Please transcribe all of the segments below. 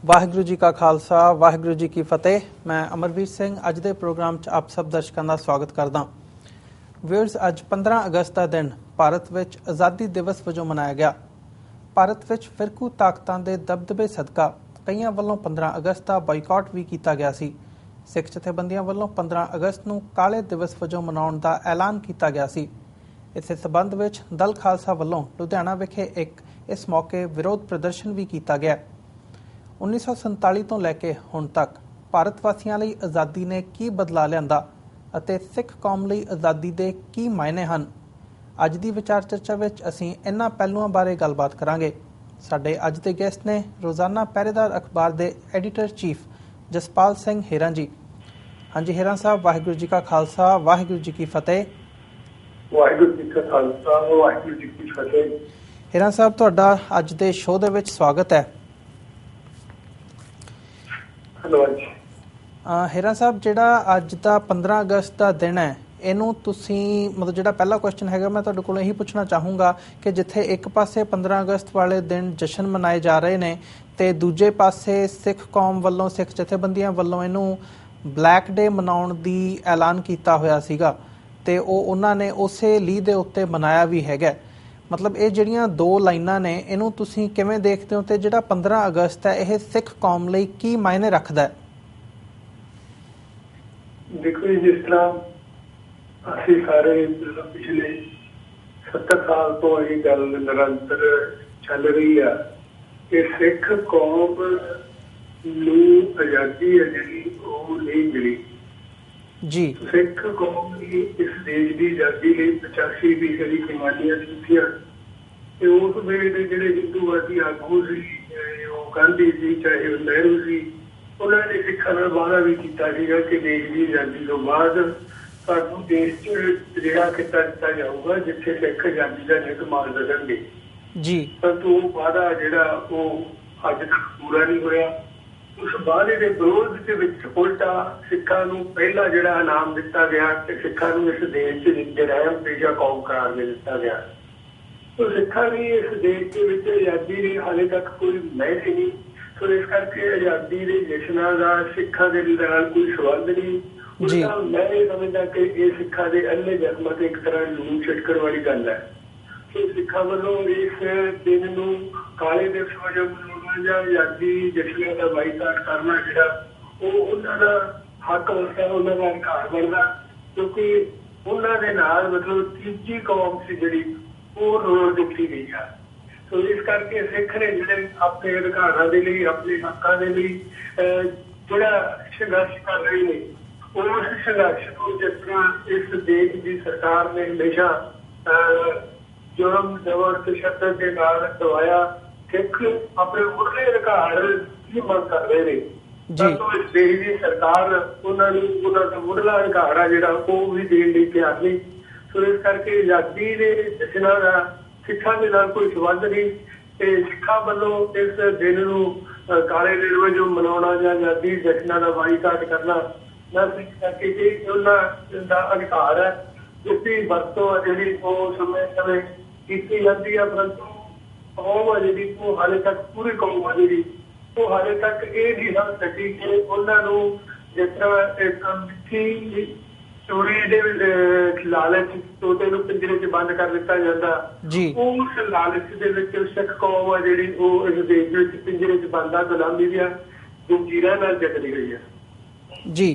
वाहिगुरू जी का खालसा वाहिगुरू जी की फतेह। मैं अमरवीर सिंह अज के प्रोग्राम च आप सब दर्शकों का स्वागत करदा। व्यूअर्स, अज 15 अगस्त का दिन भारत में आज़ादी दिवस वजों मनाया गया। भारत में फिरकू ताकतां दे दबदबे सदका कईयां वल्लों 15 अगस्त का बॉयकॉट भी किया गया सी। सिख जथेबंदियां वल्लों 15 अगस्त नूं काले दिवस वजों मनाउण दा ऐलान किया गया सी। इस संबंध में दल खालसा वल्लों लुधियाना विखे एक इस मौके विरोध प्रदर्शन भी किया गया। 1947 तो लैके हुण तक भारत वासियों लई आज़ादी ने की बदला लिआंदा ਅਤੇ सिख कौम लई आज़ादी के की मायने हैं। अज की विचार चर्चा में असीं इन्हां पहलुआं बारे गलबात करांगे। साडे अज के गेस्ट ने रोज़ाना पहरेदार अखबार के एडिटर चीफ जसपाल सिंह हेरां जी। हाँ जी हेरां साहब, वाहिगुरू जी का खालसा वाहिगुरू जी की फतेह। वाहिगुरू जी का खालसा वाहिगुरू जी की फतेह। हेरां साहब, तुहाडा अज दे शो दे विच स्वागत है। हेरा साहब, जिहड़ा अज का 15 अगस्त का दिन है, ਇਹਨੂੰ ਤੁਸੀਂ मतलब ਜਿਹੜਾ ਪਹਿਲਾ ਕੁਐਸਚਨ ਹੈਗਾ ਮੈਂ ਤੁਹਾਡੇ ਕੋਲੋਂ ਇਹੀ ਪੁੱਛਣਾ ਚਾਹੂੰਗਾ ਕਿ ਜਿੱਥੇ ਇੱਕ ਪਾਸੇ 15 ਅਗਸਤ ਵਾਲੇ ਦਿਨ ਜਸ਼ਨ ਮਨਾਏ ਜਾ ਰਹੇ ਨੇ ਤੇ ਦੂਜੇ ਪਾਸੇ ਸਿੱਖ ਕੌਮ ਵੱਲੋਂ ਸਿੱਖ ਜਥੇਬੰਦੀਆਂ ਵੱਲੋਂ ਇਹਨੂੰ ਬਲੈਕ ਡੇ ਮਨਾਉਣ ਦੀ ਐਲਾਨ ਕੀਤਾ ਹੋਇਆ ਸੀਗਾ ਤੇ ਉਹਨਾਂ ਨੇ ਉਸੇ ਲੀਹ ਦੇ ਉੱਤੇ ਮਨਾਇਆ ਵੀ ਹੈਗਾ। मतलब ये ਜਿਹੜੀਆਂ ਦੋ ਲਾਈਨਾਂ ਨੇ ਇਹਨੂੰ ਤੁਸੀਂ ਕਿਵੇਂ ਦੇਖਦੇ ਹੋ ਤੇ ਜਿਹੜਾ 15 ਅਗਸਤ ਹੈ ਇਹ ਸਿੱਖ ਕੌਮ ਲਈ ਕੀ ਮਾਇਨੇ ਰੱਖਦਾ ਹੈ? देखो, जिस तरह ਅਸੀਂ ਸਾਰੇ ਪਿਛਲੇ 70 ਸਾਲ ਤੋਂ ਇਹ ਗੱਲ ਨਿਰੰਤਰ ਚੱਲ ਰਹੀ ਆ ਕਿ ਸਿੱਖ ਕੌਮ ਨੂੰ ਆਜ਼ਾਦੀ ਹੈ ਜਿਹੜੀ ਉਹ ਨਹੀਂ ਮਿਲੀ जी। सिख कौम की इस देश की आजादी लिए 85% की कुर्बानियां कीतियां ते उस वेले दे जिहड़े हिंदूवादी आगू सी, गांधी जी चाहे नेहरू सी, उन्होंने सिखां नाल वादा भी कीता सीगा कि देश की आजादी तो बाद सानूं देश च जिहड़ा खिता दिता जाऊगा जिथे सिख आजादी का नित मान सकणगे जी, परंतु वो वादा जिहड़ा वो अज तक पूरा नहीं होया। उस वादे के विरोध के विच उल्टा सिखां नूं पहला जिहड़ा इनाम दिता गया कि सिखां नूं इस देश च रहम पेशा कौम करार दे दिता गया। तो सिखां ने इस देश के विच आजादी ने हाले तक कोई महत्व नहीं। तो इस करके आजादी के जश्नां दा सिखां दे नाल कोई संबंध नहीं। उल्टा मैं ये समझदा कि ये सिखां दे अन्ने जख्मां ते एक तरह लूण छिड़कण वाली गल है। तो सिखां वल्लों इस दिन नूं काले दिवस वजों ਜਾਂ ਆਜ਼ਾਦੀ ਜਸ਼ਨਾਂ ਦਾ ਬਾਈਕਾਟ ਕਰਨਾ ਜਿਹੜਾ ਉਹ ਉਹਨਾਂ ਦਾ ਹੱਕ ਵਰਤਾ, ਉਹਨਾਂ ਦਾ ਅਧਿਕਾਰ ਬਣਦਾ, ਕਿਉਂਕਿ ਉਹਨਾਂ ਦੇ ਨਾਲ ਮਤਲਬ ਤੀਜੀ ਕੌਮ ਸੀ ਜਿਹੜੀ ਉਹ ਰੋਲ ਦਿੱਤੀ ਗਈ ਆ। ਸੋ ਇਸ ਕਰਕੇ ਸਿੱਖ ਨੇ ਜਿਹੜੇ ਆਪਣੇ ਅਧਿਕਾਰਾਂ ਦੇ ਲਈ ਆਪਣੇ ਹੱਕਾਂ ਦੇ ਲਈ ਜਿਹੜਾ ਸੰਘਰਸ਼ ਕਰ ਰਹੇ ਨੇ ਉਸ ਸੰਘਰਸ਼ ਨੂੰ ਜਿਸ ਤਰ੍ਹਾਂ ਇਸ ਦੇਸ਼ ਦੀ ਸਰਕਾਰ ਨੇ ਹਮੇਸ਼ਾ ਜੁਰਮ ਜ਼ਬਰ ਤੇ ਸ਼ੱਦਤ ਦੇ ਨਾਲ ਦਵਾਇਆ, ਸਿੱਖ ਆਪਣੇ ਮੁੱਢਲੇ ਅਧਿਕਾਰ ਦੀ ਮੰਗ ਕਰ ਰਹੇ ਨੇ। ਜਦੋਂ ਇਸ ਦੇਸ਼ ਦੀ ਸਰਕਾਰ ਉਹਨਾਂ ਨੂੰ ਉਹਨਾਂ ਦਾ ਮੁੱਢਲਾ ਅਧਿਕਾਰ ਆ ਜਿਹੜਾ ਉਹ ਵੀ ਦੇਣ ਲਈ ਤਿਆਰ ਨਹੀਂ। ਸੋ ਇਸ ਕਰਕੇ ਆਜ਼ਾਦੀ ਦੇ ਜਸ਼ਨਾਂ ਦਾ ਸਿੱਖਾਂ ਦੇ ਨਾਲ ਕੋਈ ਸੰਬੰਧ ਨਹੀਂ ਤੇ ਸਿੱਖਾਂ ਵੱਲੋਂ ਇਸ ਦਿਨ ਨੂੰ ਕਾਲੇ ਦਿਨ ਵਜੋਂ ਮਨਾਉਣਾ ਜਾਂ ਆਜ਼ਾਦੀ ਜਸ਼ਨਾਂ ਦਾ ਬਾਈਕਾਟ ਕਰਨਾ ਨਾ ਸਿੱਖ ਕਰਕੇ ਕਿ ਉਹਨਾਂ ਦਾ ਅਧਿਕਾਰ ਹੈ, ਜਿਸ ਦੀ ਵਰਤੋਂ ਜਿਹੜੀ ਉਹ ਸਮੇਂ ਕੀਤੀ ਜਾਂਦੀ ਆ। ਪਰੰਤੂ कौम है जी वो हाले तक पूरी कौम है जी वो हाले तक ये नहीं समझ सकी कि उन्होंने जिस तरह एक मिठी चोरी दे लालच तोते नूं पिंजरे च बंद कर दिता जाता, उस लालच दे विच सिख कौम है जी वो इस देश विच पिंजरे च बंद आ गुलामी दी जंजीरां नाल जकड़ी गई है जी।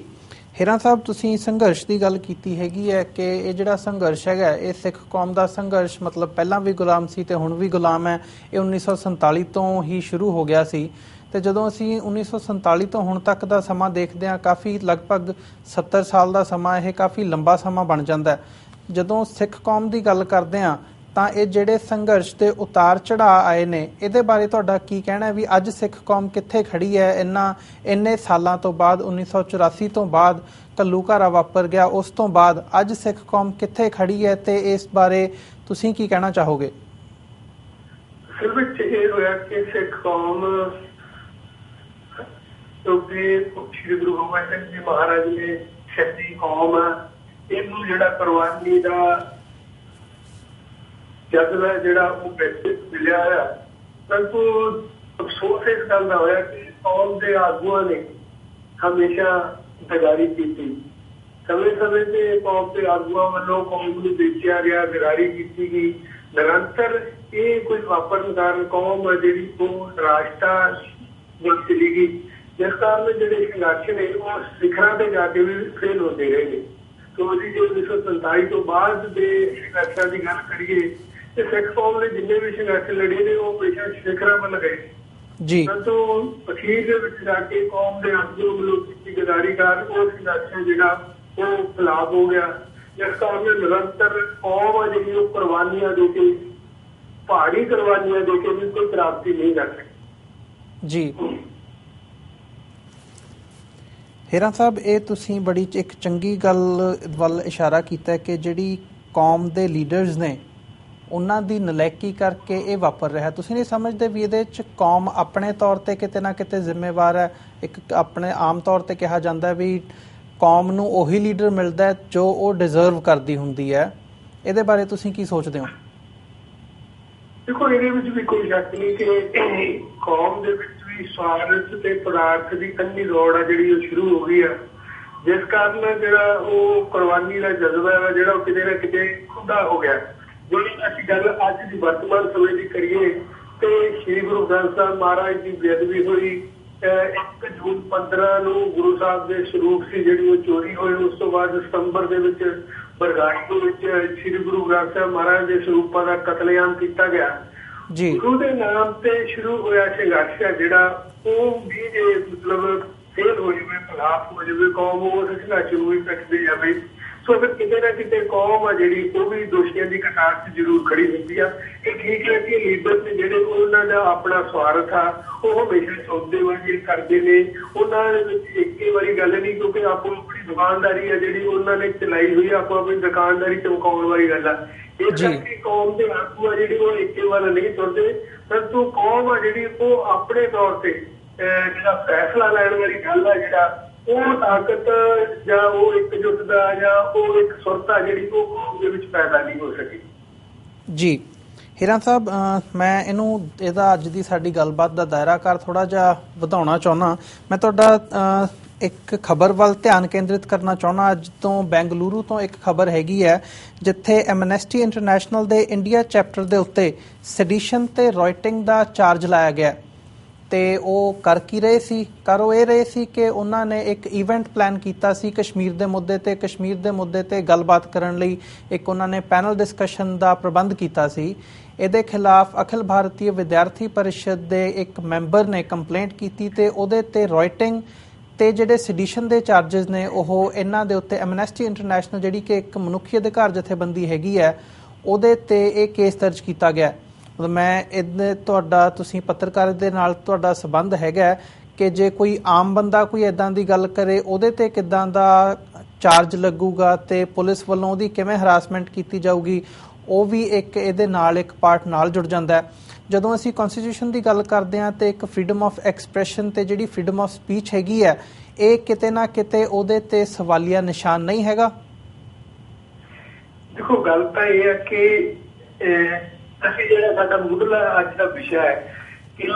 हेरा साहब, तुसीं संघर्ष की गल कीती हैगी है कि ये जिहड़ा संघर्ष है ये सिख कौम का संघर्ष मतलब पहला भी गुलाम सी ते हुण भी गुलाम है। ये 1947 तो ही शुरू हो गया सी ते जदों असीं 1947 तो हुण तक का समा देखते हैं काफ़ी लगभग 70 साल का समा यह काफ़ी लंबा समा बन जाता है। जदों सिख कौम की गल करते हैं ਤਾਂ ਇਹ ਜਿਹੜੇ ਸੰਘਰਸ਼ ਦੇ ਉਤਾਰ ਚੜਾਅ ਆਏ ਨੇ ਇਹਦੇ ਬਾਰੇ ਤੁਹਾਡਾ ਕੀ ਕਹਿਣਾ ਹੈ ਵੀ ਅੱਜ ਸਿੱਖ ਕੌਮ ਕਿੱਥੇ ਖੜੀ ਹੈ? ਇੰਨੇ ਸਾਲਾਂ ਤੋਂ ਬਾਅਦ 1984 ਤੋਂ ਬਾਅਦ ਘੱਲੂਘਾਰਾ ਵਾਪਰ ਗਿਆ, ਉਸ ਤੋਂ ਬਾਅਦ ਅੱਜ ਸਿੱਖ ਕੌਮ ਕਿੱਥੇ ਖੜੀ ਹੈ ਤੇ ਇਸ ਬਾਰੇ ਤੁਸੀਂ ਕੀ ਕਹਿਣਾ ਚਾਹੋਗੇ? ਅਸਲ ਵਿੱਚ ਇਹ ਹੋਇਆ ਕਿ ਸਿੱਖ ਕੌਮ ਕਿਉਂਕਿ ਸ੍ਰੀ ਗੁਰੂ ਗੋਬਿੰਦ ਸਿੰਘ ਜੀ ਮਹਾਰਾਜ ਨੇ ਸਿੱਖੀ ਕੌਮ ਇਹਨੂੰ ਜਿਹੜਾ ਕੁਰਬਾਨੀ ਦਾ ਜਜ਼ਬਾ ਜਿਹੜਾ ਉਹ ਮਿਲਿਆ ਹੈ। परंतु अफसोस इस गल का होया कि ਕੌਮ ਦੇ ਆਗੂਆਂ ਨੇ ਹਮੇਸ਼ਾ ਗਦਾਰੀ ਕੀਤੀ। ਸਮੇਂ ਤੇ ਕੌਮ ਦੇ ਆਗੂਆਂ ਵੱਲੋਂ ਕੌਮ ਨੂੰ ਵੇਚਿਆ ਗਿਆ, ਗਦਾਰੀ ਕੀਤੀ ਗਈ। ਨਿਰੰਤਰ ਇਹ ਕੁਝ ਵਾਪਰਨ ਕਾਰਨ ਕੌਮ ਆ ਜਿਹੜੀ ਉਹ ਨਿਰਾਸ਼ਤਾ ਵੱਲ ਚਲੀ ਗਈ, ਜਿਸ ਕਾਰਨ ਜਿਹੜੇ ਸੰਘਰਸ਼ ਨੇ ਉਹ ਸਿਖਰਾਂ ਤੇ ਜਾ ਕੇ ਵੀ ਫੇਲ ਹੁੰਦੇ ਰਹੇ ਨੇ। ਤੋਂ ਅਸੀਂ ਜੇ 1947 ਤੋਂ ਬਾਅਦ ਦੇ ਸੰਘਰਸ਼ਾਂ ਦੀ ਗੱਲ ਕਰੀਏ ਤੇ ਸਿੱਖ ਕੌਮ ਨੇ ਜਿੰਨੇ ਵੀ ਸੰਘਰਸ਼ ਲੜੇ ਨੇ ਉਹ ਹਮੇਸ਼ਾ ਸਿਖਰਾਂ ਵੱਲ ਗਏ ਜੀ। ਪਰੰਤੂ ਅਖੀਰ ਦੇ ਵਿੱਚ ਜਾ ਕੇ ਕੌਮ ਦੇ ਆਗੂਆਂ ਵੱਲੋਂ ਕੀਤੀ ਗਦਾਰੀ ਕਾਰਨ ਉਹ ਸੰਘਰਸ਼ ਜਿਹੜਾ ਉਹ ਖਿਲਾਫ ਹੋ ਗਿਆ, ਜਿਸ ਕਾਰਨ ਨਿਰੰਤਰ ਕੌਮ ਆ ਜਿਹੜੀ ਉਹ ਕੁਰਬਾਨੀਆਂ ਦੇ ਕੇ, ਪਹਾੜੀ ਕੁਰਬਾਨੀਆਂ ਦੇ ਕੇ ਵੀ ਕੋਈ ਪ੍ਰਾਪਤੀ ਨਹੀਂ ਕਰ ਸਕੀ ਜੀ। ਹੀਰਾ ਸਾਹਿਬ, ਇਹ ਤੁਸੀਂ ਬੜੀ ਇੱਕ ਚੰਗੀ ਗੱਲ ਵੱਲ ਇਸ਼ਾਰਾ ਕੀਤਾ ਕਿ ਜਿਹੜੀ ਕੌਮ ਦੇ ਲੀਡਰਸ ਨੇ ਉਹਨਾਂ ਦੀ ਨਲਾਇਕੀ ਕਰਕੇ ਇਹ ਵਾਪਰ ਰਿਹਾ। ਤੁਸੀਂ ਨਹੀਂ ਸਮਝਦੇ ਵੀ ਇਹਦੇ 'ਚ ਕੌਮ ਆਪਣੇ ਤੌਰ 'ਤੇ ਕਿਤੇ ਨਾ ਕਿਤੇ ਜ਼ਿੰਮੇਵਾਰ ਹੈ? ਇੱਕ ਆਪਣੇ ਆਮ ਤੌਰ 'ਤੇ ਕਿਹਾ ਜਾਂਦਾ ਵੀ ਕੌਮ ਨੂੰ ਉਹੀ ਲੀਡਰ ਮਿਲਦਾ ਹੈ ਜੋ ਉਹ ਡਿਜ਼ਰਵ ਕਰਦੀ ਹੁੰਦੀ ਹੈ। ਇਹਦੇ ਬਾਰੇ ਤੁਸੀਂ ਕੀ ਸੋਚਦੇ ਹੋ? ਦੇਖੋ, ਇਹਦੇ ਵਿੱਚ ਵੀ ਕੋਈ ਸ਼ੱਕ ਨਹੀਂ ਕਿ ਕੌਮ ਦੇ ਵਿੱਚ ਵੀ ਸਵਾਰਥ ਤੇ ਪਦਾਰਥ ਦੀ ਅੰਨੀ ਦੌੜ ਆ ਜਿਹੜੀ ਉਹ ਸ਼ੁਰੂ ਹੋ ਗਈ ਆ, ਜਿਸ ਕਾਰਨ ਜਿਹੜਾ ਉਹ ਕੁਰਬਾਨੀ ਦਾ ਜਜ਼ਬਾ ਹੈ ਜਿਹੜਾ ਉਹ ਕਿਤੇ ਨਾ ਕਿਤੇ ਖੁੱਡਾ ਹੋ ਗਿਆ। ਜਿਹੜੀ ਅਸੀਂ ਗੱਲ ਅੱਜ ਦੀ ਵਰਤਮਾਨ ਸਮੇਂ ਦੀ ਕਰੀਏ ਤੇ ਸ਼੍ਰੀ ਗੁਰੂ ਗ੍ਰੰਥ ਸਾਹਿਬ ਮਹਾਰਾਜ ਦੀ ਬੇਅਦਬੀ ਹੋਈ। 1 ਜੂਨ 15 ਨੂੰ ਗੁਰੂ ਸਾਹਿਬ ਦੇ ਸਰੂਪ ਸੀ ਜਿਹੜੀ ਉਹ ਚੋਰੀ ਹੋਈ। ਉਸ ਤੋਂ ਬਾਅਦ ਸਤੰਬਰ ਦੇ ਵਿੱਚ ਬਰਗਾੜੀ ਦੇ ਵਿੱਚ ਸ਼੍ਰੀ ਗੁਰੂ ਗ੍ਰੰਥ ਸਾਹਿਬ ਮਹਾਰਾਜ ਦੇ ਸਰੂਪਾਂ ਦਾ ਕਤਲੇਆਮ ਕੀਤਾ ਗਿਆ ਜੀ। ਗੁਰੂ ਦੇ ਨਾਮ ਤੇ ਸ਼ੁਰੂ ਹੋਇਆ ਸੰਘਰਸ਼ ਹੈ ਜਿਹੜਾ ਉਹ ਵੀ ਜੇ ਮਤਲਬ ਫੇਲ ਹੋ ਜਾਵੇ, ਖਿਲਾਫ ਹੋ ਜਾਵੇ, ਕੌਮ ਉਸ ਸੰਘਰਸ਼ ਨੂੰ ਵੀ ਕੱਟਦੀ ਜਾਵੇ। ਸੋ ਫਿਰ ਕਿਤੇ ਨਾ ਕਿਤੇ ਕੌਮ ਆ ਜਿਹੜੀ ਉਹ ਵੀ ਦੋਸ਼ੀਆਂ ਦੀ ਕਤਾਰ 'ਚ ਜ਼ਰੂਰ ਖੜੀ ਹੁੰਦੀ ਆ। ਇਹ ਠੀਕ ਹੈ ਕਿ ਲੀਡਰ ਨੇ ਜਿਹੜੇ ਉਹਨਾਂ ਦਾ ਆਪਣਾ ਸਵਾਰਥ ਆ ਉਹ ਹਮੇਸ਼ਾ ਸੌਦੇਬਾਜ਼ੀ ਕਰਦੇ ਨੇ। ਉਹਨਾਂ ਦੇ ਵਿੱਚ ਇੱਕੇ ਵਾਰੀ ਗੱਲ ਨਹੀਂ, ਕਿਉਂਕਿ ਆਪੋ ਆਪਣੀ ਦੁਕਾਨਦਾਰੀ ਆ ਜਿਹੜੀ ਉਹਨਾਂ ਨੇ ਚਲਾਈ ਹੋਈ ਆ, ਆਪੋ ਆਪਣੀ ਦੁਕਾਨਦਾਰੀ ਚਮਕਾਉਣ ਵਾਲੀ ਗੱਲ ਆ। ਇਸ ਕਰਕੇ ਕੌਮ ਦੇ ਆਗੂ ਆ ਜਿਹੜੀ ਉਹ ਇੱਕੇ ਵੱਲ ਨਹੀਂ ਤੁਰਦੇ, ਪਰੰਤੂ ਕੌਮ ਆ ਜਿਹੜੀ ਉਹ ਆਪਣੇ ਤੌਰ ਤੇ ਜਿਹੜਾ ਫੈਸਲਾ ਲੈਣ ਵਾਲੀ ਗੱਲ ਆ, ਜਿਹੜਾ ਉਹ ਤਾਕਤ ਜਾਂ ਉਹ ਇਕਜੁੱਟਤਾ ਜਾਂ ਉਹ ਇੱਕ ਸੁਰਤਾ ਜਿਹੜੀ ਉਹ ਕੌਮ ਦੇ ਵਿੱਚ ਪੈਦਾ ਨਹੀਂ ਹੋ ਸਕੀ ਜੀ। ਹੀਰਾ ਸਾਹਿਬ, ਮੈਂ ਇਹਦਾ ਅੱਜ ਦੀ ਸਾਡੀ ਗੱਲਬਾਤ ਦਾ ਦਾਇਰਾਕਾਰ ਥੋੜਾ ਜਿਹਾ ਵਧਾਉਣਾ ਚਾਹੁੰਦਾ। ਮੈਂ ਤੁਹਾਡਾ ਇੱਕ ਖਬਰ ਵੱਲ ਧਿਆਨ ਕੇਂਦਰਿਤ ਕਰਨਾ ਚਾਹੁੰਦਾ। ਅੱਜ ਤੋਂ ਬੈਂਗਲੁਰੂ ਤੋਂ ਇੱਕ ਖਬਰ ਹੈਗੀ ਹੈ ਜਿੱਥੇ ਐਮਨੈਸਟੀ ਇੰਟਰਨੈਸ਼ਨਲ ਦੇ ਇੰਡੀਆ ਚੈਪਟਰ ਦੇ ਉੱਤੇ ਸੈਡੀਸ਼ਨ ਤੇ ਰਾਈਟਿੰਗ ਦਾ ਚਾਰਜ ਲਾਇਆ ਗਿਆ। ਤੇ ਉਹ ਕਰ ਕੀ ਰਹੇ ਸੀ? ਕਰ ਉਹ ਇਹ ਰਹੇ ਸੀ ਕਿ ਉਹਨਾਂ ਨੇ ਇੱਕ ਇਵੈਂਟ ਪਲਾਨ ਕੀਤਾ ਸੀ ਕਸ਼ਮੀਰ ਦੇ ਮੁੱਦੇ ਤੇ ਗੱਲਬਾਤ ਕਰਨ ਲਈ। ਇੱਕ ਉਹਨਾਂ ਨੇ ਪੈਨਲ ਡਿਸਕਸ਼ਨ ਦਾ ਪ੍ਰਬੰਧ ਕੀਤਾ ਸੀ। ਇਹਦੇ ਖਿਲਾਫ ਅਖਿਲ ਭਾਰਤੀ ਵਿਦਿਆਰਥੀ ਪਰਿਸ਼ਦ ਦੇ ਇੱਕ ਮੈਂਬਰ ਨੇ ਕੰਪਲੇਂਟ ਕੀਤੀ ਤੇ ਉਹਦੇ ਤੇ ਰਾਈਟਿੰਗ ਤੇ ਜਿਹੜੇ ਸੈਡੀਸ਼ਨ ਦੇ ਚਾਰजेस ਨੇ ਉਹ ਇਹਨਾਂ ਦੇ ਉੱਤੇ ਐਮਨੈਸਟੀ ਇੰਟਰਨੈਸ਼ਨਲ ਜਿਹੜੀ ਕਿ ਇੱਕ ਮਨੁੱਖੀ ਅਧਿਕਾਰ ਜਥੇਬੰਦੀ ਹੈਗੀ ਹੈ ਉਹਦੇ ਤੇ ਇਹ ਕੇਸ ਦਰਜ ਕੀਤਾ ਗਿਆ। ਮੈਂ ਇਹਦੇ ਤੁਹਾਡਾ ਤੁਸੀਂ ਪੱਤਰਕਾਰ ਦੇ ਨਾਲ ਤੁਹਾਡਾ ਸੰਬੰਧ ਹੈਗਾ ਕਿ ਜੇ ਕੋਈ ਆਮ ਬੰਦਾ ਕੋਈ ਇੱਦਾਂ ਦੀ ਗੱਲ ਕਰੇ ਉਹਦੇ ਤੇ ਕਿੱਦਾਂ ਦਾ ਚਾਰਜ ਲੱਗੂਗਾ ਤੇ ਪੁਲਿਸ ਵੱਲੋਂ ਉਹਦੀ ਕਿਵੇਂ ਹਰਾਸਮੈਂਟ ਕੀਤੀ ਜਾਊਗੀ, ਉਹ ਵੀ ਇੱਕ ਇਹਦੇ ਨਾਲ ਇੱਕ ਪਾਰਟ ਨਾਲ ਜੁੜ ਜਾਂਦਾ ਹੈ। ਜਦੋਂ ਅਸੀਂ ਕਨਸਟੀਟਿਊਸ਼ਨ ਦੀ ਗੱਲ ਕਰਦੇ ਹਾਂ ਤੇ ਇੱਕ ਫਰੀडम ਆਫ ਐਕਸਪ੍ਰੈਸ਼ਨ ਤੇ ਜਿਹੜੀ ਫਰੀडम ਆਫ ਸਪੀਚ ਹੈਗੀ ਹੈ ਇਹ ਕਿਤੇ ਨਾ ਕਿਤੇ ਉਹਦੇ ਤੇ ਸਵਾਲੀਆ ਨਿਸ਼ਾਨ ਨਹੀਂ ਹੈਗਾ? ਦੇਖੋ, ਗੱਲ ਤਾਂ ਇਹ ਹੈ ਕਿ ਅਸੀਂ ਜਿਹੜਾ ਸਾਡਾ ਮੁੱਢਲਾ ਅੱਜ ਦਾ ਵਿਸ਼ਾ ਹੈ ਕਿ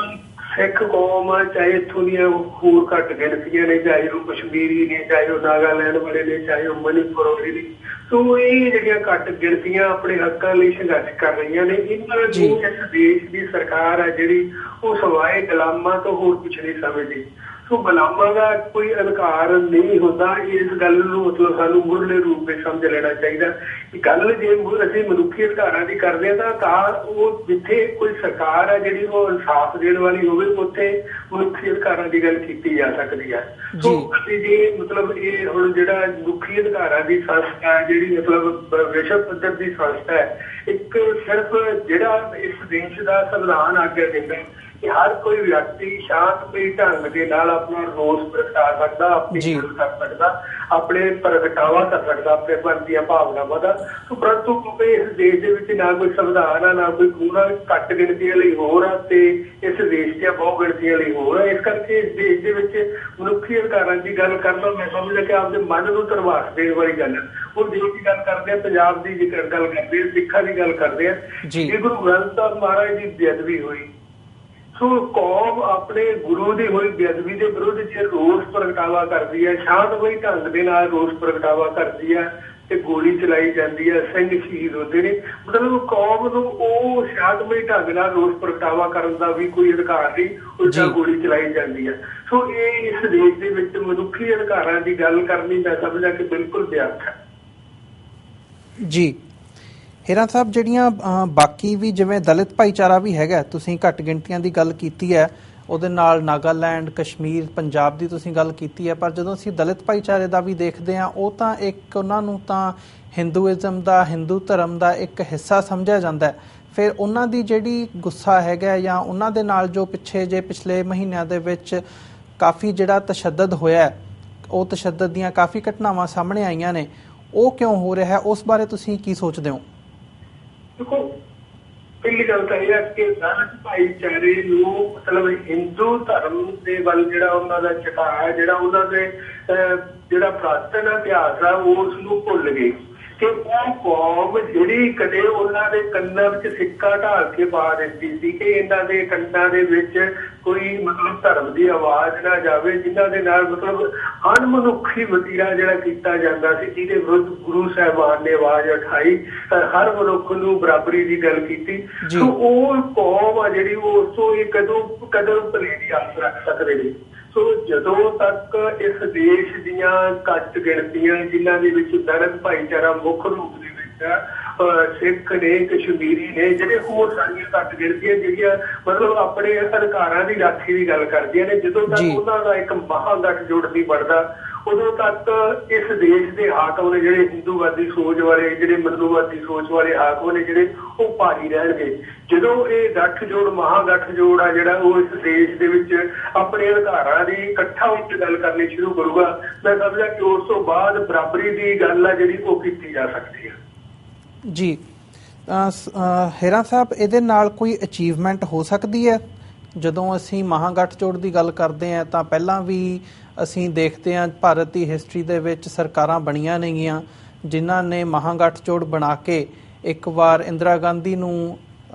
ਸਿੱਖ ਕੌਮ ਚਾਹੇ ਇੱਥੋਂ ਦੀਆਂ ਹੋਰ ਘੱਟ ਗਿਣਤੀਆਂ ਨੇ, ਚਾਹੇ ਉਹ ਕਸ਼ਮੀਰੀ ਨੇ, ਚਾਹੇ ਉਹ ਨਾਗਾਲੈਂਡ ਵਾਲੇ ਨੇ, ਚਾਹੇ ਉਹ ਮਨੀਪੁਰ ਵਾਲੇ ਨੇ, ਸੋ ਇਹ ਜਿਹੜੀਆਂ ਘੱਟ ਗਿਣਤੀਆਂ ਆਪਣੇ ਹੱਕਾਂ ਲਈ ਸੰਘਰਸ਼ ਕਰ ਰਹੀਆਂ ਨੇ। ਇਹਨਾਂ ਨੂੰ ਇਸ ਦੇਸ਼ ਦੀ ਸਰਕਾਰ ਹੈ ਜਿਹੜੀ ਉਹ ਸਵਾਏ ਗੁਲਾਮਾਂ ਤੋਂ ਹੋਰ ਕੁਛ ਨਹੀਂ ਸਮਝਦੀ। ਸੋ ਗੁਲਾਮਾਂ ਦਾ ਕੋਈ ਅਧਿਕਾਰ ਨਹੀਂ ਹੁੰਦਾ। ਇਸ ਗੱਲ ਨੂੰ ਮਤਲਬ ਸਾਨੂੰ ਮੁੱਢਲੇ ਰੂਪ ਵਿੱਚ ਸਮਝ ਲੈਣਾ ਚਾਹੀਦਾ ਕਿ ਗੱਲ ਜੇ ਅਸੀਂ ਮਨੁੱਖੀ ਅਧਿਕਾਰਾਂ ਦੀ ਕਰਦੇ ਹਾਂ ਤਾਂ ਉਹ ਜਿੱਥੇ ਕੋਈ ਸਰਕਾਰ ਹੈ ਜਿਹੜੀ ਉਹ ਇਨਸਾਫ ਦੇਣ ਵਾਲੀ ਹੋਵੇ ਉੱਥੇ ਮਨੁੱਖੀ ਅਧਿਕਾਰਾਂ ਦੀ ਗੱਲ ਕੀਤੀ ਜਾ ਸਕਦੀ ਹੈ। ਸੋ ਅਸੀਂ ਜੇ ਮਤਲਬ ਇਹ ਹੁਣ ਜਿਹੜਾ ਮਨੁੱਖੀ ਅਧਿਕਾਰਾਂ ਦੀ ਸੰਸਥਾ ਜਿਹੜੀ ਮਤਲਬ ਵਿਸ਼ਵ ਪੱਧਰ ਦੀ ਸੰਸਥਾ ਹੈ, ਇੱਕ ਸਿਰਫ ਜਿਹੜਾ ਇਸ ਦੇਸ਼ ਦਾ ਸੰਵਿਧਾਨ ਆਗਿਆ ਦਿੰਦਾ ਕਿ ਹਰ ਕੋਈ ਵਿਅਕਤੀ ਸ਼ਾਂਤਮਈ ਢੰਗ ਦੇ ਨਾਲ ਆਪਣਾ ਰੋਸ ਪ੍ਰਗਟਾ ਸਕਦਾ, ਆਪਣੀ ਗੱਲ ਕਰ ਸਕਦਾ, ਆਪਣੇ ਪ੍ਰਗਟਾਵਾ ਕਰ ਸਕਦਾ ਆਪਣੇ ਮਨ ਦੀਆਂ ਭਾਵਨਾਵਾਂ ਦਾ। ਪਰੰਤੂ ਕਿਉਂਕਿ ਇਸ ਦੇਸ਼ ਦੇ ਵਿੱਚ ਨਾ ਕੋਈ ਸੰਵਿਧਾਨ ਆ, ਨਾ ਕੋਈ ਕਾਨੂੰਨ ਆ, ਘੱਟ ਗਿਣਤੀਆਂ ਲਈ ਹੋਰ ਆ ਤੇ ਇਸ ਦੇਸ਼ ਦੀਆਂ ਬਹੁ ਗਿਣਤੀਆਂ ਲਈ ਹੋਰ ਆ। ਇਸ ਕਰਕੇ ਇਸ ਦੇਸ਼ ਦੇ ਵਿੱਚ ਮਨੁੱਖੀ ਅਧਿਕਾਰਾਂ ਦੀ ਗੱਲ ਕਰਨਾ ਮੈਂ ਸਮਝਦਾ ਕਿ ਆਪਦੇ ਮਨ ਨੂੰ ਧਰਵਾਸ ਦੇਣ ਵਾਲੀ ਗੱਲ ਹੈ। ਹੁਣ ਦੇਸ਼ ਦੀ ਗੱਲ ਕਰਦੇ ਆ, ਪੰਜਾਬ ਦੀ ਜੇਕਰ ਗੱਲ ਕਰਦੇ ਆ, ਸਿੱਖਾਂ ਦੀ ਗੱਲ ਕਰਦੇ ਆ, ਜੇ ਗੁਰੂ ਗ੍ਰੰਥ ਸਾਹਿਬ ਮਹਾਰਾਜ ਦੀ ਬੇਅਦਬੀ ਹੋਈ ਸੋ ਕੌਮ ਆਪਣੇ ਗੁਰੂ ਦੀ ਹੋਈ ਬੇਅਦਬੀ ਦੇ ਵਿਰੁੱਧ ਜੇ ਰੋਸ ਪ੍ਰਗਟਾਵਾ ਕਰਦੀ ਹੈ, ਸ਼ਾਂਤਮਈ ਢੰਗ ਦੇ ਨਾਲ ਰੋਸ ਪ੍ਰਗਟਾਵਾ ਕਰਦੀ ਹੈ ਤੇ ਗੋਲੀ ਚਲਾਈ ਜਾਂਦੀ ਹੈ, ਸਿੰਘ ਸ਼ਹੀਦ ਹੁੰਦੇ ਨੇ। ਮਤਲਬ ਕੌਮ ਨੂੰ ਉਹ ਸ਼ਾਂਤਮਈ ਢੰਗ ਨਾਲ ਰੋਸ ਪ੍ਰਗਟਾਵਾ ਕਰਨ ਦਾ ਵੀ ਕੋਈ ਅਧਿਕਾਰ ਨਹੀਂ, ਉਲਟਾ ਗੋਲੀ ਚਲਾਈ ਜਾਂਦੀ ਹੈ। ਸੋ ਇਹ ਇਸ ਦੇਸ਼ ਦੇ ਵਿੱਚ ਮਨੁੱਖੀ ਅਧਿਕਾਰਾਂ ਦੀ ਗੱਲ ਕਰਨੀ ਮੈਂ ਸਮਝਦਾ ਕਿ ਬਿਲਕੁਲ ਵਿਅਰਥ ਹੈ। ਜੀ ਹੀਰਾ ਸਾਹਿਬ, ਜਿਹੜੀਆਂ ਬਾਕੀ ਵੀ ਜਿਵੇਂ ਦਲਿਤ ਭਾਈਚਾਰਾ ਵੀ ਹੈਗਾ, ਤੁਸੀਂ ਘੱਟ ਗਿਣਤੀਆਂ ਦੀ ਗੱਲ ਕੀਤੀ ਹੈ, ਉਹਦੇ ਨਾਲ ਨਾਗਾਲੈਂਡ, ਕਸ਼ਮੀਰ, ਪੰਜਾਬ ਦੀ ਤੁਸੀਂ ਗੱਲ ਕੀਤੀ ਹੈ, ਪਰ ਜਦੋਂ ਅਸੀਂ ਦਲਿਤ ਭਾਈਚਾਰੇ ਦਾ ਵੀ ਦੇਖਦੇ ਹਾਂ, ਉਹ ਤਾਂ ਇੱਕ ਉਹਨਾਂ ਨੂੰ ਤਾਂ ਹਿੰਦੂਇਜ਼ਮ ਦਾ, ਹਿੰਦੂ ਧਰਮ ਦਾ ਇੱਕ ਹਿੱਸਾ ਸਮਝਿਆ ਜਾਂਦਾ ਹੈ। ਫਿਰ ਉਹਨਾਂ ਦੀ ਜਿਹੜੀ ਗੁੱਸਾ ਹੈਗਾ ਜਾਂ ਉਹਨਾਂ ਦੇ ਨਾਲ ਜੋ ਪਿਛਲੇ ਮਹੀਨਿਆਂ ਦੇ ਵਿੱਚ ਕਾਫੀ ਜਿਹੜਾ ਤਸ਼ੱਦਦ ਹੋਇਆ, ਉਹ ਤਸ਼ੱਦਦ ਦੀਆਂ ਕਾਫੀ ਘਟਨਾਵਾਂ ਸਾਹਮਣੇ ਆਈਆਂ ਨੇ, ਉਹ ਕਿਉਂ ਹੋ ਰਿਹਾ ਹੈ? ਉਸ ਬਾਰੇ ਤੁਸੀਂ ਕੀ ਸੋਚਦੇ ਹੋ? ਦੇਖੋ, ਪਹਿਲੀ ਗੱਲ ਤਾਂ ਇਹ ਹੈ ਕਿ ਦਲਿਤ ਭਾਈਚਾਰੇ ਨੂੰ ਮਤਲਬ ਹਿੰਦੂ ਧਰਮ ਦੇ ਵੱਲ ਜਿਹੜਾ ਉਹਨਾਂ ਦਾ ਝੁਕਾਅ ਹੈ, ਜਿਹੜਾ ਉਹਨਾਂ ਦੇ ਜਿਹੜਾ ਪ੍ਰਾਚੀਨ ਇਤਿਹਾਸ ਆ, ਉਸ ਨੂੰ ਭੁੱਲ ਗਏ ਕਿ ਉਹ ਕੌਮ ਜਿਹੜੀ ਕਦੇ ਉਹਨਾਂ ਦੇ ਕੰਨਾਂ ਵਿੱਚ ਸਿੱਕਾ ਢਾਲ ਕੇ ਪਾ ਦਿੱਤੀ ਸੀ ਕਿ ਇਹਨਾਂ ਦੇ ਕੰਨਾਂ ਦੇ ਵਿੱਚ ਕੋਈ ਮਤਲਬ ਧਰਮ ਦੀ ਆਵਾਜ਼ ਨਾ ਜਾਵੇ, ਜਿਨ੍ਹਾਂ ਦੇ ਨਾਲ ਮਤਲਬ ਅਣਮਨੁੱਖੀ ਵਤੀਰਾ ਜਿਹੜਾ ਕੀਤਾ ਜਾਂਦਾ ਸੀ, ਜਿਹਦੇ ਵਿਰੁੱਧ ਗੁਰੂ ਸਾਹਿਬਾਨ ਨੇ ਆਵਾਜ਼ ਉਠਾਈ, ਹਰ ਮਨੁੱਖ ਨੂੰ ਬਰਾਬਰੀ ਦੀ ਗੱਲ ਕੀਤੀ। ਸੋ ਉਹ ਕੌਮ ਆ ਜਿਹੜੀ ਉਸ ਤੋਂ ਇਹ ਕਦੋਂ ਭਲੇ ਦੀ ਆਸ ਰੱਖ ਸਕਦੇ ਨੇ। ਸੋ ਜਦੋਂ ਤੱਕ ਇਸ ਦੇਸ਼ ਦੀਆਂ ਘੱਟ ਗਿਣਤੀਆਂ, ਜਿਨ੍ਹਾਂ ਦੇ ਵਿੱਚ ਦਲਿਤ ਭਾਈਚਾਰਾ ਮੁੱਖ ਰੂਪ ਦੇ ਵਿੱਚ ਸਿੱਖ ਨੇ, ਕਸ਼ਮੀਰੀ ਨੇ, ਜਿਹੜੇ ਹੋਰ ਸਾਰੀਆਂ ਘੱਟ ਗਿਣਤੀਆਂ ਜਿਹੜੀਆਂ ਮਤਲਬ ਆਪਣੇ ਅਧਿਕਾਰਾਂ ਦੀ ਰਾਖੀ ਦੀ ਗੱਲ ਕਰਦੀਆਂ ਨੇ, ਜਦੋਂ ਤੱਕ ਉਹਨਾਂ ਦਾ ਇੱਕ ਮਹਾਗਠਜੋੜ ਨਹੀਂ ਬਣਦਾ, ਉਦੋਂ ਤੱਕ ਇਸ ਦੇਸ਼ ਦੇ ਹਾਕਮ ਨੇ ਜਿਹੜੇ ਹਿੰਦੂਵਾਦੀ ਸੋਚ ਵਾਲੇ, ਜਿਹੜੇ ਮਨੂਵਾਦੀ ਸੋਚ ਵਾਲੇ ਹਾਕਮ ਨੇ ਜਿਹੜੇ, ਉਹ ਭਾਰੀ ਰਹਿਣਗੇ। ਜਦੋਂ ਇਹ ਗੱਠਜੋੜ, ਮਹਾਗਠਜੋੜ ਆ ਜਿਹੜਾ, ਉਹ ਇਸ ਦੇਸ਼ ਦੇ ਵਿੱਚ ਆਪਣੇ ਅਧਿਕਾਰਾਂ ਦੀ ਇਕੱਠਾ ਹੋ ਕੇ ਗੱਲ ਕਰਨੀ ਸ਼ੁਰੂ ਕਰੂਗਾ, ਮੈਂ ਸਮਝਦਾ ਕਿ ਉਸ ਤੋਂ ਬਾਅਦ ਬਰਾਬਰੀ ਦੀ ਗੱਲ ਆ ਜਿਹੜੀ ਉਹ ਕੀਤੀ ਜਾ ਸਕਦੀ ਹੈ। ਜੀ ਹੀਰਾ ਸਾਹਿਬ, ਇਹਦੇ ਨਾਲ ਕੋਈ ਅਚੀਵਮੈਂਟ ਹੋ ਸਕਦੀ ਹੈ? ਜਦੋਂ ਅਸੀਂ ਮਹਾਗਠਜੋੜ ਦੀ ਗੱਲ ਕਰਦੇ ਹਾਂ ਤਾਂ ਪਹਿਲਾਂ ਵੀ ਅਸੀਂ ਦੇਖਦੇ ਹਾਂ ਭਾਰਤ ਦੀ ਹਿਸਟਰੀ ਦੇ ਵਿੱਚ ਸਰਕਾਰਾਂ ਬਣੀਆਂ ਨੇਗੀਆਂ ਜਿਨ੍ਹਾਂ ਨੇ ਮਹਾਗਠਜੋੜ ਬਣਾ ਕੇ ਇੱਕ ਵਾਰ ਇੰਦਰਾ ਗਾਂਧੀ ਨੂੰ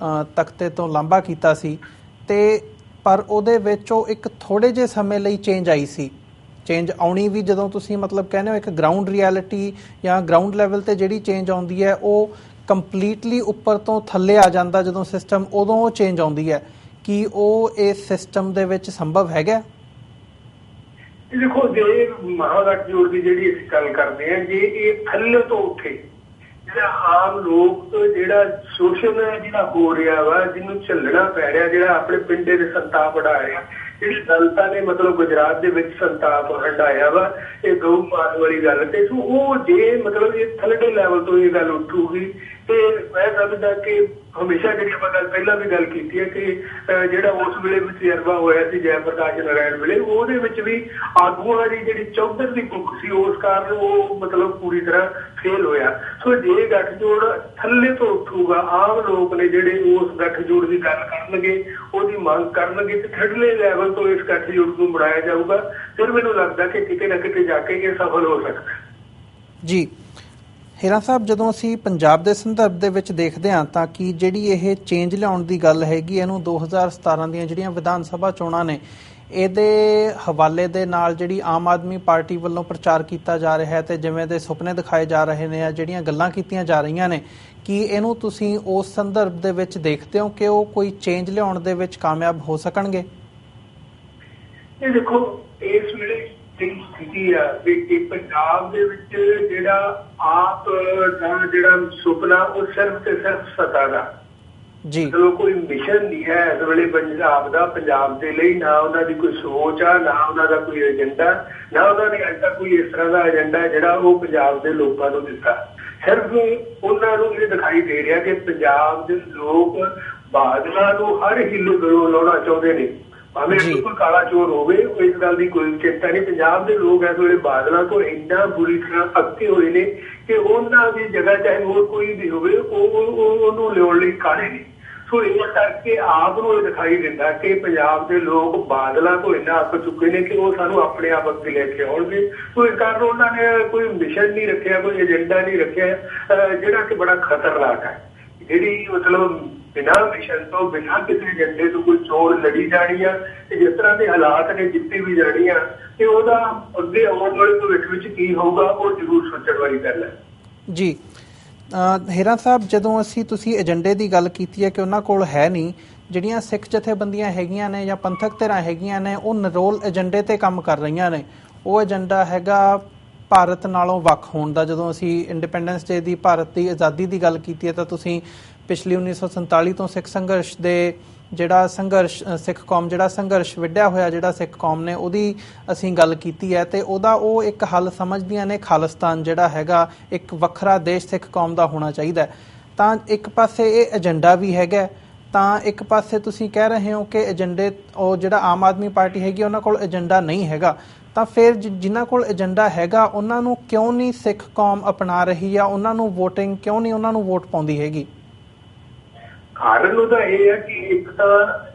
ਤਖਤੇ ਤੋਂ ਲਾਂਭਾ ਕੀਤਾ ਸੀ, ਤੇ ਪਰ ਉਹਦੇ ਵਿੱਚ ਉਹ ਇੱਕ ਥੋੜ੍ਹੇ ਜਿਹੇ ਸਮੇਂ ਲਈ ਚੇਂਜ ਆਈ ਸੀ। ਚੇਂਜ ਆਉਣੀ ਵੀ ਜਦੋਂ ਤੁਸੀਂ ਮਤਲਬ ਕਹਿੰਦੇ ਹੋ ਇੱਕ ਗਰਾਊਂਡ ਰਿਐਲਿਟੀ ਜਾਂ ਗਰਾਊਂਡ ਲੈਵਲ 'ਤੇ ਜਿਹੜੀ ਚੇਂਜ ਆਉਂਦੀ ਹੈ ਉਹ ਕੰਪਲੀਟਲੀ ਉੱਪਰ ਤੋਂ ਥੱਲੇ ਆ ਜਾਂਦਾ ਜਦੋਂ ਸਿਸਟਮ, ਉਦੋਂ ਉਹ ਚੇਂਜ ਆਉਂਦੀ ਹੈ। ਕੀ ਉਹ ਇਸ ਸਿਸਟਮ ਦੇ ਵਿੱਚ ਸੰਭਵ ਹੈਗਾ? ਦੇਖੋ, ਜੇ ਮਹਾਗਠਜੋੜ ਦੀ ਜਿਹੜੀ ਅਸੀਂ ਗੱਲ ਕਰਦੇ ਹਾਂ, ਜੇ ਇਹ ਥੱਲੇ ਤੋਂ ਉੱਠੇ, ਜਿਹੜਾ ਆਮ ਲੋਕ ਜਿਹੜਾ ਸ਼ੋਸ਼ਣ ਜਿਹੜਾ ਹੋ ਰਿਹਾ ਵਾ, ਜਿਹਨੂੰ ਝੱਲਣਾ ਪੈ ਰਿਹਾ, ਜਿਹੜਾ ਆਪਣੇ ਪਿੰਡੇ ਦੇ ਸੰਤਾਪ ਵੜਾ ਰਿਹਾ, ਜਿਹੜੀ ਦਲਿਤਾਂ ਨੇ ਮਤਲਬ ਗੁਜਰਾਤ ਦੇ ਵਿੱਚ ਸੰਤਾਪ ਹੰਡਾਇਆ ਵਾ, ਇਹ ਗਊ ਮਾਰਨ ਵਾਲੀ ਗੱਲ ਤੇ, ਸੋ ਉਹ ਜੇ ਮਤਲਬ ਇਹ ਥੱਲੜੇ ਲੈਵਲ ਤੋਂ ਇਹ ਗੱਲ ਉੱਠੂਗੀ ਤੇ ਮੈਂ ਸਮਝਦਾ ਕਿ ਹਮੇਸ਼ਾ ਜਿਹੜੀ ਆਪਾਂ ਗੱਲ ਪਹਿਲਾਂ ਵੀ ਗੱਲ ਕੀਤੀ ਹੈ ਕਿ ਜਿਹੜਾ ਉਸ ਵੇਲੇ ਵੀ ਤਜਰਬਾ ਹੋਇਆ ਸੀ ਜੈ ਪ੍ਰਕਾਸ਼ ਨਾਰਾਇਣ ਵੇਲੇ, ਉਹਦੇ ਵਿੱਚ ਵੀ ਆਗੂਆਂ ਦੀ ਜਿਹੜੀ ਚੌਧਰ ਦੀ ਭੁੱਖ ਸੀ, ਉਸ ਕਾਰਨ ਉਹ ਮਤਲਬ ਪੂਰੀ ਤਰ੍ਹਾਂ ਫੇਲ ਹੋਇਆ। ਸੋ ਜੇ ਗੱਠਜੋੜ ਥੱਲੇ ਤੋਂ ਉੱਠੂਗਾ, ਆਮ ਲੋਕ ਨੇ ਜਿਹੜੇ ਉਸ ਗੱਠਜੋੜ ਦੀ ਗੱਲ ਕਰਨਗੇ, ਉਹਦੀ ਮੰਗ ਕਰਨਗੇ ਤੇ ਥੱਲੇ ਲੈਵਲ ਤੋਂ ਇਸ ਗੱਠਜੋੜ ਨੂੰ ਬਣਾਇਆ ਜਾਊਗਾ, ਫਿਰ ਮੈਨੂੰ ਲੱਗਦਾ ਕਿ ਕਿਤੇ ਨਾ ਕਿਤੇ ਜਾ ਕੇ ਇਹ ਸਫਲ ਹੋ ਸਕਦਾ। ਜੀ ਹੀਰਾ ਸਾਹਿਬ, ਜਦੋਂ ਅਸੀਂ ਪੰਜਾਬ ਦੇ ਸੰਦਰਭ ਦੇ ਵਿੱਚ ਦੇਖਦੇ ਹਾਂ ਤਾਂ ਕਿ ਜਿਹੜੀ ਇਹ ਚੇਂਜ ਲਿਆਉਣ ਦੀ ਗੱਲ ਹੈਗੀ, ਇਹਨੂੰ 2017 ਦੀਆਂ ਜਿਹੜੀਆਂ ਵਿਧਾਨ ਸਭਾ ਚੋਣਾਂ ਨੇ, ਇਹਦੇ ਹਵਾਲੇ ਦੇ ਨਾਲ ਜਿਹੜੀ ਆਮ ਆਦਮੀ ਪਾਰਟੀ ਵੱਲੋਂ ਪ੍ਰਚਾਰ ਕੀਤਾ ਜਾ ਰਿਹਾ ਹੈ ਤੇ ਜਿਵੇਂ ਦੇ ਸੁਪਨੇ ਦਿਖਾਏ ਜਾ ਰਹੇ ਨੇ, ਜਿਹੜੀਆਂ ਗੱਲਾਂ ਕੀਤੀਆਂ ਜਾ ਰਹੀਆਂ ਨੇ, ਕੀ ਇਹਨੂੰ ਤੁਸੀਂ ਉਸ ਸੰਦਰਭ ਦੇ ਵਿੱਚ ਦੇਖਦੇ ਹੋ ਕਿ ਉਹ ਕੋਈ ਚੇਂਜ ਲਿਆਉਣ ਦੇ ਵਿੱਚ ਕਾਮਯਾਬ ਹੋ ਸਕਣਗੇ? ਇਹ ਦੇਖੋ, ਇਸ ਵੇਲੇ ਸਥਿਤੀ ਆ ਵੀ ਪੰਜਾਬ ਦੇ ਵਿੱਚ ਜਿਹੜਾ ਆਪ ਦਾ ਜਿਹੜਾ ਸੁਪਨਾ ਉਹ ਸਿਰਫ ਤੇ ਸਿਰਫ ਸੱਤਾ ਦਾ ਜੀ, ਚਲੋ ਕੋਈ ਮਿਸ਼ਨ ਨਹੀਂ ਹੈ ਇਸ ਵੇਲੇ ਪੰਜਾਬ ਦੇ ਲਈ, ਨਾ ਉਹਨਾਂ ਦੀ ਕੋਈ ਸੋਚ ਆ, ਨਾ ਉਹਨਾਂ ਦਾ ਕੋਈ ਏਜੰਡਾ, ਨਾ ਉਹਨਾਂ ਨੇ ਅੱਜ ਤੱਕ ਕੋਈ ਇਸ ਤਰ੍ਹਾਂ ਦਾ ਏਜੰਡਾ ਜਿਹੜਾ ਉਹ ਪੰਜਾਬ ਦੇ ਲੋਕਾਂ ਨੂੰ ਦਿੱਤਾ। ਸਿਰਫ ਉਹਨਾਂ ਨੂੰ ਇਹ ਦਿਖਾਈ ਦੇ ਰਿਹਾ ਕਿ ਪੰਜਾਬ ਦੇ ਲੋਕ ਬਾਦਲਾਂ ਨੂੰ ਹਰ ਹਿੱਲੇ ਗਲੋਂ ਲਾਉਣਾ ਚਾਹੁੰਦੇ ਨੇ, ਭਾਵੇਂ ਕੋਈ ਕਾਲਾ ਚੋਰ ਹੋਵੇ, ਇਸ ਗੱਲ ਦੀ ਕੋਈ ਚਿੰਤਾ ਨਹੀਂ। ਪੰਜਾਬ ਦੇ ਲੋਕ ਇਸ ਵੇਲੇ ਬਾਦਲਾਂ ਤੋਂ ਇੰਨਾ ਬੁਰੀ ਤਰ੍ਹਾਂ ਅੱਕੇ ਹੋਏ ਨੇ ਕਿ ਉਹਨਾਂ ਦੀ ਜਗ੍ਹਾ ਚਾਹੇ ਹੋਰ ਕੋਈ ਵੀ ਹੋਵੇ, ਉਹਨੂੰ ਲਿਆਉਣ ਲਈ ਕਾਹਲੇ ਨੇ। ਸੋ ਇਸ ਕਰਕੇ ਆਪ ਨੂੰ ਇਹ ਦਿਖਾਈ ਦਿੰਦਾ ਕਿ ਪੰਜਾਬ ਦੇ ਲੋਕ ਬਾਦਲਾਂ ਤੋਂ ਇੰਨਾ ਅੱਕ ਚੁੱਕੇ ਨੇ ਕਿ ਉਹ ਸਾਨੂੰ ਆਪਣੇ ਆਪ ਅੱਗੇ ਲੈ ਕੇ ਆਉਣਗੇ। ਸੋ ਇਸ ਕਾਰਨ ਉਹਨਾਂ ਨੇ ਕੋਈ ਮਿਸ਼ਨ ਨਹੀਂ ਰੱਖਿਆ, ਕੋਈ ਏਜੰਡਾ ਨਹੀਂ ਰੱਖਿਆ, ਜਿਹੜਾ ਕਿ ਬੜਾ ਖਤਰਨਾਕ ਹੈ। ਜਿਹੜੀ ਮਤਲਬ बिना मिशन तो बिना किसी एजेंडे तो कोई चोण लड़ी जानी है ते जिस तरह के हालात ने जिੱਤੀ भी जानी है ते ਉਹਦਾ ਅੱਗੇ ਆਉਣ ਵਾਲੇ ਭਵਿੱਖ ਵਿੱਚ ਕੀ ਹੋਊਗਾ ਉਹ ਜ਼ਰੂਰ ਸੋਚਣ ਵਾਲੀ ਗੱਲ ਹੈ। ਜੀ ਹੀਰਾ ਸਾਹਿਬ, ਜਦੋਂ ਅਸੀਂ ਤੁਸੀਂ ਏਜੰਡੇ ਦੀ ਗੱਲ ਕੀਤੀ ਹੈ ਕਿ ਉਹਨਾਂ ਕੋਲ ਹੈ ਨਹੀਂ, ਜਿਹੜੀਆਂ ਸਿੱਖ ਜਥੇਬੰਦੀਆਂ ਹੈਗੀਆਂ ਨੇ ਜਾਂ ਪੰਥਕ ਧਿਰਾਂ ਹੈਗੀਆਂ ਨੇ ਉਹ ਨਿਰੋਲ ਏਜੰਡੇ ਤੇ ਕੰਮ ਕਰ ਰਹੀਆਂ ਨੇ। ਉਹ ਏਜੰਡਾ ਹੈਗਾ ਭਾਰਤ ਨਾਲੋਂ ਵੱਖ ਹੋਣ ਦਾ। ਜਦੋਂ ਅਸੀਂ ਇੰਡੀਪੈਂਡੈਂਸ ਡੇ ਦੀ, ਭਾਰਤ ਦੀ ਆਜ਼ਾਦੀ ਦੀ ਗੱਲ ਕੀਤੀ ਹੈ ਤਾਂ ਤੁਸੀਂ ਪਿਛਲੀ 1947 ਤੋਂ ਸਿੱਖ ਸੰਘਰਸ਼ ਦੇ ਜਿਹੜਾ ਸੰਘਰਸ਼, ਸਿੱਖ ਕੌਮ ਜਿਹੜਾ ਸੰਘਰਸ਼ ਵਿੱਢਿਆ ਹੋਇਆ ਜਿਹੜਾ ਸਿੱਖ ਕੌਮ ਨੇ ਉਹਦੀ ਅਸੀਂ ਗੱਲ ਕੀਤੀ ਹੈ, ਅਤੇ ਉਹਦਾ ਉਹ ਇੱਕ ਹੱਲ ਸਮਝਦੀਆਂ ਨੇ ਖਾਲਿਸਤਾਨ ਜਿਹੜਾ ਹੈਗਾ ਇੱਕ ਵੱਖਰਾ ਦੇਸ਼ ਸਿੱਖ ਕੌਮ ਦਾ ਹੋਣਾ ਚਾਹੀਦਾ। ਤਾਂ ਇੱਕ ਪਾਸੇ ਇਹ ਏਜੰਡਾ ਵੀ ਹੈਗਾ, ਤਾਂ ਇੱਕ ਪਾਸੇ ਤੁਸੀਂ ਕਹਿ ਰਹੇ ਹੋ ਕਿ ਏਜੰਡੇ ਉਹ ਜਿਹੜਾ ਆਮ ਆਦਮੀ ਪਾਰਟੀ ਹੈਗੀ ਉਹਨਾਂ ਕੋਲ ਏਜੰਡਾ ਨਹੀਂ ਹੈਗਾ। ਤਾਂ ਫਿਰ ਜਿਨ੍ਹਾਂ ਕੋਲ ਏਜੰਡਾ ਹੈਗਾ ਉਹਨਾਂ ਨੂੰ ਕਿਉਂ ਨਹੀਂ ਸਿੱਖ ਕੌਮ ਅਪਣਾ ਰਹੀ ਆ, ਉਹਨਾਂ ਨੂੰ ਵੋਟਿੰਗ ਕਿਉਂ ਨਹੀਂ, ਉਹਨਾਂ ਨੂੰ ਵੋਟ ਪਾਉਂਦੀ ਹੈਗੀ? ਕਾਰਨ ਉਹਦਾ ਇਹ ਹੈ ਕਿ ਇੱਕ ਤਾਂ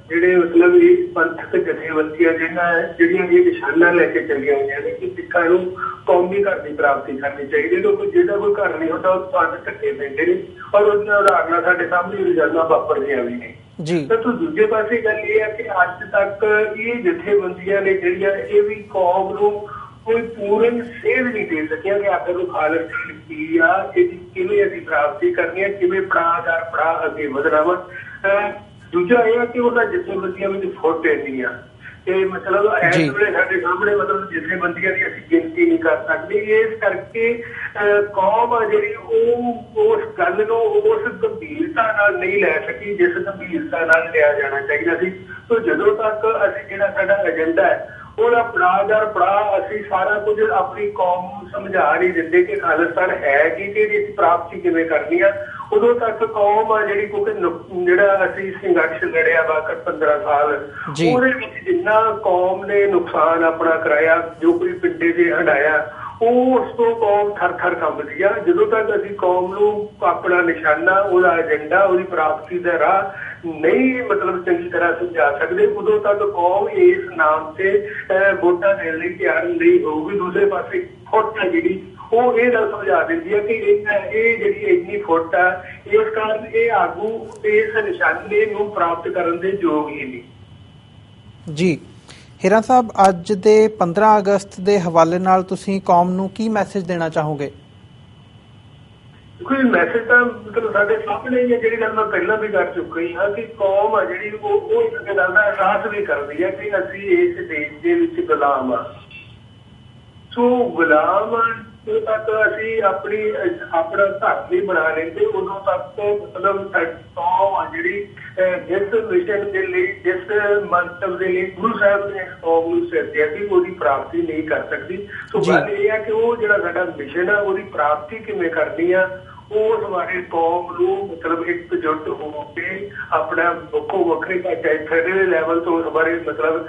ਜਿਹੜੇ ਮਤਲਬ ਇਹ ਪੰਥਕ ਜਥੇਬੰਦੀਆਂ ਜਿਹੜੀਆਂ ਇਹ ਨਿਸ਼ਾਨਾ ਲੈ ਕੇ ਚੱਲੀਆਂ ਹੋਈਆਂ ਨੇ ਕਿ ਸਿੱਖਾਂ ਨੂੰ ਕੌਮੀ ਘਰ ਦੀ ਪ੍ਰਾਪਤੀ ਕਰਨੀ ਚਾਹੀਦੀ ਹੈ, ਕਿਉਂਕਿ ਜਿਹੜਾ ਕੋਈ ਘਰ ਨਹੀਂ ਹੁੰਦਾ ਉਹ ਤੁਹਾਨੂੰ ਧੱਕੇ ਪੈਂਦੇ ਨੇ ਔਰ ਉਹਦੀਆਂ ਉਦਾਹਰਨਾਂ ਸਾਡੇ ਸਾਹਮਣੇ ਰੋਜ਼ਾਨਾ ਵਾਪਰਦੀਆਂ ਵੀ ਨੇ ਜੀ। ਤਾਂ ਦੂਜੇ ਪਾਸੇ ਗੱਲ ਇਹ ਹੈ ਕਿ ਅੱਜ ਤੱਕ ਇਹ ਜਥੇਬੰਦੀਆਂ ਨੇ ਜਿਹੜੀਆਂ ਇਹ ਵੀ ਕੌਮ ਨੂੰ ਕੋਈ ਪੂਰਨ ਸੇਧ ਨਹੀਂ ਦੇ ਸਕੀਆਂ ਕਿ ਆਖਰ ਨੂੰ ਖਾਲਿਸਤਾਨ ਕੀ ਆ, ਇਹਦੀ ਕਿਵੇਂ ਅਸੀਂ ਪ੍ਰਾਪਤੀ ਕਰਨੀ ਹੈ, ਕਿਵੇਂ ਪੜਾਅ ਦਰ ਪੜਾਅ ਅੱਗੇ ਵਧਣਾ ਵਾ। ਦੂਜਾ ਇਹ ਹੈ ਕਿ ਉਹਨਾਂ ਜਥੇਬੰਦੀਆਂ ਵਿੱਚ ਫੁੱਟ ਇੰਨੀ ਆ ਤੇ ਮਤਲਬ ਇਸ ਵੇਲੇ ਸਾਡੇ ਸਾਹਮਣੇ ਮਤਲਬ ਜਥੇਬੰਦੀਆਂ ਦੀ ਅਸੀਂ ਗਿਣਤੀ ਨਹੀਂ ਕਰ ਸਕਦੇ। ਇਸ ਕਰਕੇ ਕੌਮ ਆ ਜਿਹੜੀ ਉਹ ਉਸ ਗੱਲ ਨੂੰ ਉਸ ਗੰਭੀਰਤਾ ਨਾਲ ਨਹੀਂ ਲੈ ਸਕੀ ਜਿਸ ਗੰਭੀਰਤਾ ਨਾਲ ਲਿਆ ਜਾਣਾ ਚਾਹੀਦਾ ਸੀ। ਸੋ ਜਦੋਂ ਤੱਕ ਅਸੀਂ ਜਿਹੜਾ ਸਾਡਾ ਏਜੰਡਾ ਹੈ ਉਹਦਾ ਪੜਾਅ ਦਰ ਪੜਾਅ ਅਸੀਂ ਸਾਰਾ ਕੁਝ ਆਪਣੀ ਕੌਮ ਨੂੰ ਸਮਝਾ ਨਹੀਂ ਦਿੰਦੇ ਕਿ ਖਾਲਿਸਤਾਨ ਹੈ ਕੀ ਤੇ ਇਹਦੀ ਪ੍ਰਾਪਤੀ ਕਿਵੇਂ ਕਰਨੀ ਆ, ਉਦੋਂ ਤੱਕ ਕੌਮ ਆ ਜਿਹੜੀ, ਕਿਉਂਕਿ ਜਿਹੜਾ ਅਸੀਂ ਸੰਘਰਸ਼ ਲੜਿਆ ਵਾ 15 ਸਾਲ ਉਹਦੇ ਵਿੱਚ ਜਿੰਨਾ ਕੌਮ ਨੇ ਨੁਕਸਾਨ ਆਪਣਾ ਕਰਾਇਆ, ਜੋ ਕੋਈ ਪਿੰਡੇ ਤੇ ਹੰਡਾਇਆ, ਉਸ ਤੋਂ ਕੌਮ ਥਰ ਕੰਬਦੀ ਆ। ਜਦੋਂ ਤੱਕ ਅਸੀਂ ਕੌਮ ਨੂੰ ਆਪਣਾ ਨਿਸ਼ਾਨਾ, ਉਹਦਾ ਏਜੰਡਾ, ਉਹਦੀ ਪ੍ਰਾਪਤੀ ਦਾ ਰਾਹ ਨਹੀਂ ਮਤਲਬ ਚੰਗੀ ਤਰ੍ਹਾਂ ਸਮਝਾ ਸਕਦੇ, ਉਦੋਂ ਤੱਕ ਕੌਮ ਇਸ ਨਾਮ ਤੇ ਵੋਟਾਂ ਦੇਣ ਲਈ ਤਿਆਰ ਨਹੀਂ ਹੋਊਗੀ। ਦੂਸਰੇ ਪਾਸੇ ਫੁੱਟ ਹੈ ਜਿਹੜੀ ਉਹ ਇਹ ਗੱਲ ਸਮਝਾ ਦਿੰਦੀ ਹੈ ਕਿ ਇਹ ਜਿਹੜੀ ਇੰਨੀ ਫੁੱਟ ਆ, ਇਸ ਕਾਰਨ ਇਹ ਆਗੂ ਇਸ ਨਿਸ਼ਾਨੇ ਨੂੰ ਪ੍ਰਾਪਤ ਕਰਨ ਦੇ ਯੋਗ ਹੀ ਨਹੀਂ। ਜੀ ਹੀਰਾ ਸਾਹਿਬ, ਅੱਜ ਦੇ 15 ਅਗਸਤ ਦੇ ਹਵਾਲੇ ਨਾਲ ਤੁਸੀਂ ਕੌਮ ਨੂੰ ਕੀ ਮੈਸੇਜ ਦੇਣਾ ਚਾਹੋਗੇ? ਕੋਈ ਮੈਸੇਜ ਤਾਂ ਮਤਲਬ ਸਾਡੇ ਸਾਹਮਣੇ ਹੀ ਹੈ, ਜਿਹੜੀ ਗੱਲ ਮੈਂ ਪਹਿਲਾਂ ਵੀ ਕਰ ਚੁੱਕੀ ਹਾਂ ਕਿ ਕੌਮ ਆ ਜਿਹੜੀ ਉਹ ਇਸ ਗੱਲ ਦਾ ਅਹਿਸਾਸ ਵੀ ਕਰਦੀ ਹੈ ਕਿ ਅਸੀਂ ਇਸ ਦੇਸ਼ ਦੇ ਵਿੱਚ ਗੁਲਾਮ ਆ। ਸੋ ਗੁਲਾਮ ਜਦੋਂ ਤੱਕ ਅਸੀਂ ਆਪਣਾ ਧਰਮ ਨਹੀਂ ਬਣਾ ਲੈਂਦੇ ਉਦੋਂ ਤੱਕ ਮਤਲਬ ਕੌਮ ਆ ਜਿਹੜੀ ਜਿਸ ਮਿਸ਼ਨ ਦੇ ਲਈ, ਜਿਸ ਮੰਤਵ ਦੇ ਲਈ ਗੁਰੂ ਸਾਹਿਬ ਨੇ ਇਸ ਕੌਮ ਨੂੰ ਸਿਰਜਿਆ ਸੀ, ਉਹਦੀ ਪ੍ਰਾਪਤੀ ਨਹੀਂ ਕਰ ਸਕਦੀ। ਸੋ ਗੱਲ ਇਹ ਹੈ ਕਿ ਉਹ ਜਿਹੜਾ ਸਾਡਾ ਮਿਸ਼ਨ ਆ ਉਹਦੀ ਪ੍ਰਾਪਤੀ ਕਿਵੇਂ ਕਰਨੀ ਆ, ਉਸ ਬਾਰੇ ਕੌਮ ਨੂੰ ਮਤਲਬ ਇਕਜੁੱਟ ਹੋ ਕੇ ਆਪਣਾ ਵੱਖੋ ਵੱਖਰੇ ਫੈਡਰਲ ਲੈਵਲ ਤੋਂ ਉਸ ਬਾਰੇ ਮਤਲਬ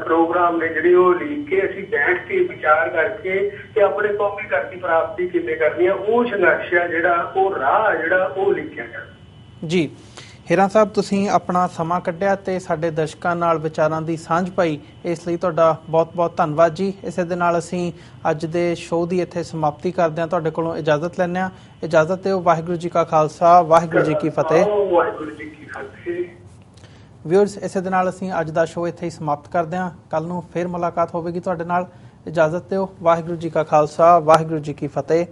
ਪ੍ਰੋਗਰਾਮ ਨੇ ਜਿਹੜੇ ਉਹ ਲਿਖ ਕੇ ਅਸੀਂ ਬੈਠ ਕੇ ਵਿਚਾਰ ਕਰਕੇ ਕਿ ਆਪਣੇ ਕੌਮੀ ਘਰ ਦੀ ਪ੍ਰਾਪਤੀ ਕਿਵੇਂ ਕਰਨੀ ਆ, ਉਹ ਸੰਘਰਸ਼ ਆ ਜਿਹੜਾ, ਉਹ ਰਾਹ ਜਿਹੜਾ ਉਹ ਲਿਖਿਆ ਜਾਵੇ। ਜੀ ਹੀਰਾ ਸਾਹਿਬ, ਤੁਸੀਂ ਆਪਣਾ ਸਮਾਂ ਕੱਢਿਆ ਤੇ ਸਾਡੇ ਦਰਸ਼ਕਾਂ ਨਾਲ ਵਿਚਾਰਾਂ ਦੀ ਸਾਂਝ ਪਾਈ, ਇਸ ਲਈ ਤੁਹਾਡਾ ਬਹੁਤ-ਬਹੁਤ ਧੰਨਵਾਦ ਜੀ। ਇਸੇ ਦੇ ਨਾਲ ਅਸੀਂ ਅੱਜ ਦੇ ਸ਼ੋਅ ਦੀ ਇੱਥੇ ਸਮਾਪਤੀ ਕਰਦੇ ਹਾਂ, ਤੁਹਾਡੇ ਕੋਲੋਂ ਇਜਾਜ਼ਤ ਲੈਂਦੇ ਹਾਂ। ਇਜਾਜ਼ਤ ਦਿਓ। ਵਾਹਿਗੁਰੂ ਜੀ ਕਾ ਖਾਲਸਾ, ਵਾਹਿਗੁਰੂ ਜੀ ਕੀ ਫਤਿਹ। ਵਾਹਿਗੁਰੂ ਜੀ ਕੀ ਫਤਿਹ। ਵਿਊਅਰਸ, ਇਸੇ ਦੇ ਨਾਲ ਅਸੀਂ ਅੱਜ ਦਾ ਸ਼ੋਅ ਇੱਥੇ ਹੀ ਸਮਾਪਤ ਕਰਦੇ ਹਾਂ। ਕੱਲ ਨੂੰ ਫਿਰ ਮੁਲਾਕਾਤ ਹੋਵੇਗੀ ਤੁਹਾਡੇ ਨਾਲ। ਇਜਾਜ਼ਤ ਦਿਓ। ਵਾਹਿਗੁਰੂ ਜੀ ਕਾ ਖਾਲਸਾ, ਵਾਹਿਗੁਰੂ ਜੀ ਕੀ ਫਤਿਹ।